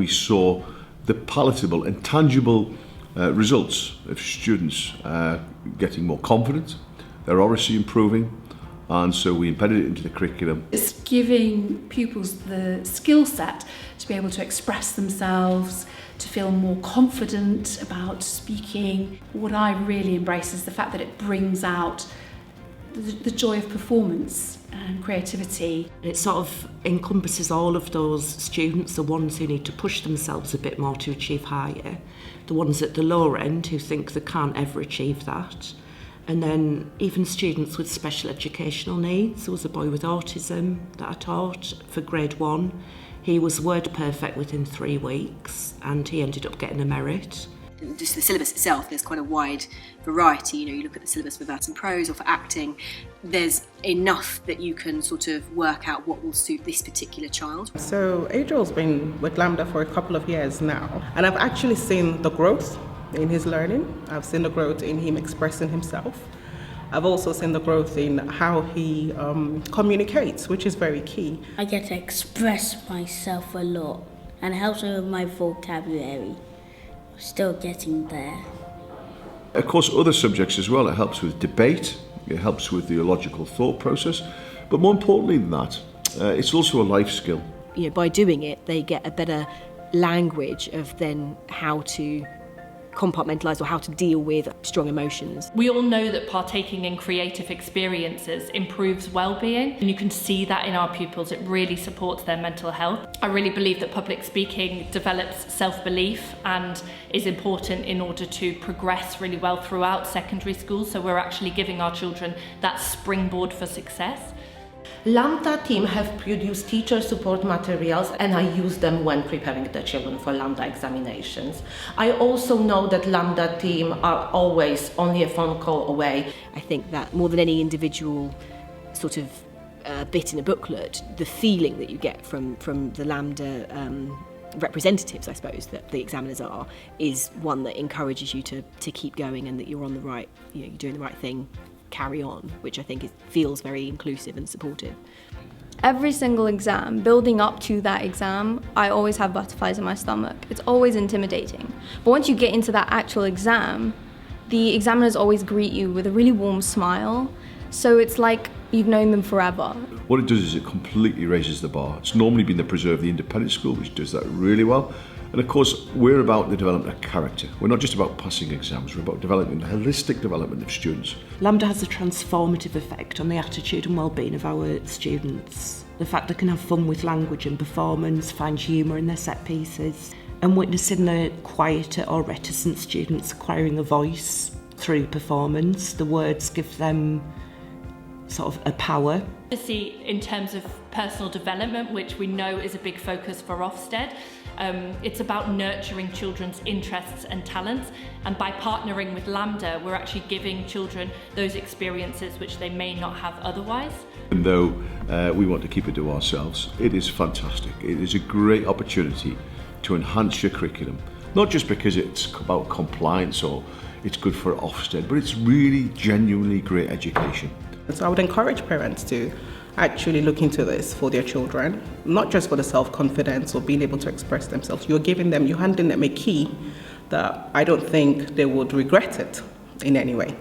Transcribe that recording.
we saw the palatable and tangible results of students getting more confident, their oracy improving, and so we embedded it into the curriculum. It's giving pupils the skill set to be able to express themselves, to feel more confident about speaking. What I really embrace is the fact that it brings out the joy of performance and creativity. It sort of encompasses all of those students, the ones who need to push themselves a bit more to achieve higher, the ones at the lower end who think they can't ever achieve that, and then even students with special educational needs. There was a boy with autism that I taught for grade 1. He was word perfect within 3 weeks and he ended up getting a merit. Just the syllabus itself, there's quite a wide variety. You look at the syllabus for verse and prose or for acting, there's enough that you can sort of work out what will suit this particular child. So Adriel's been with LAMDA for a couple of years now, and I've actually seen the growth in his learning. I've seen the growth in him expressing himself. I've also seen the growth in how he communicates, which is very key. I get to express myself a lot and it helps me with my vocabulary. Still getting there. Of course, other subjects as well. It helps with debate, it helps with the logical thought process, but more importantly than that, it's also a life skill. By doing it, they get a better language of then how to compartmentalise or how to deal with strong emotions. We all know that partaking in creative experiences improves well-being, and you can see that in our pupils. It really supports their mental health. I really believe that public speaking develops self-belief and is important in order to progress really well throughout secondary school, so we're actually giving our children that springboard for success. LAMDA team have produced teacher support materials and I use them when preparing the children for LAMDA examinations. I also know that LAMDA team are always only a phone call away. I think that more than any individual sort of bit in a booklet, the feeling that you get from the LAMDA representatives, I suppose, that the examiners are, is one that encourages you to keep going and that you're on the right, you're doing the right thing. Carry on, which I think feels very inclusive and supportive. Every single exam, building up to that exam, I always have butterflies in my stomach. It's always intimidating. But once you get into that actual exam, the examiners always greet you with a really warm smile. So it's like you've known them forever. What it does is it completely raises the bar. It's normally been the Preserve the Independent School, which does that really well. And of course, we're about the development of character. We're not just about passing exams, we're about developing the holistic development of students. LAMDA has a transformative effect on the attitude and well-being of our students. The fact they can have fun with language and performance, find humour in their set pieces, and witnessing the quieter or reticent students acquiring a voice through performance. The words give them sort of a power. See, in terms of personal development, which we know is a big focus for Ofsted, it's about nurturing children's interests and talents, and by partnering with LAMDA, we're actually giving children those experiences which they may not have otherwise. And though we want to keep it to ourselves, it is fantastic. It is a great opportunity to enhance your curriculum, not just because it's about compliance or it's good for Ofsted, but it's really genuinely great education. So I would encourage parents to actually look into this for their children, not just for the self-confidence or being able to express themselves. You're handing them a key that I don't think they would regret it in any way.